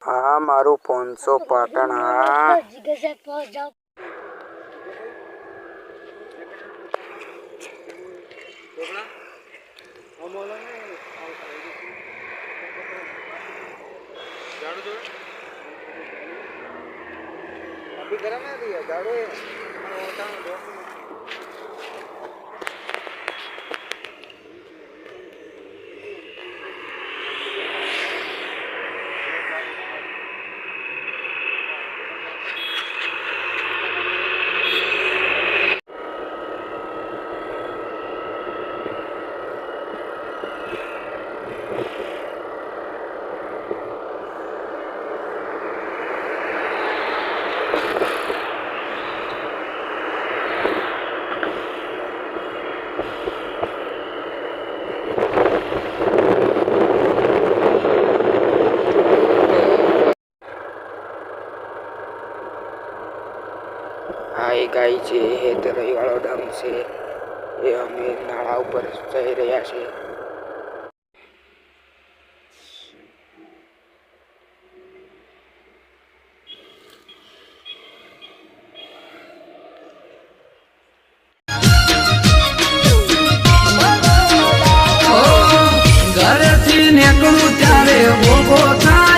હા મારું 500 પાટણ હા अभी गरम है भैया झाड़ू है આ ગાય છે એ તરઈવાળો ડંગ છે એ અમે નાળા ઉપર જઈ રહ્યા છીએ ઘરેથી નીકળું ત્યારે ભોગો થાય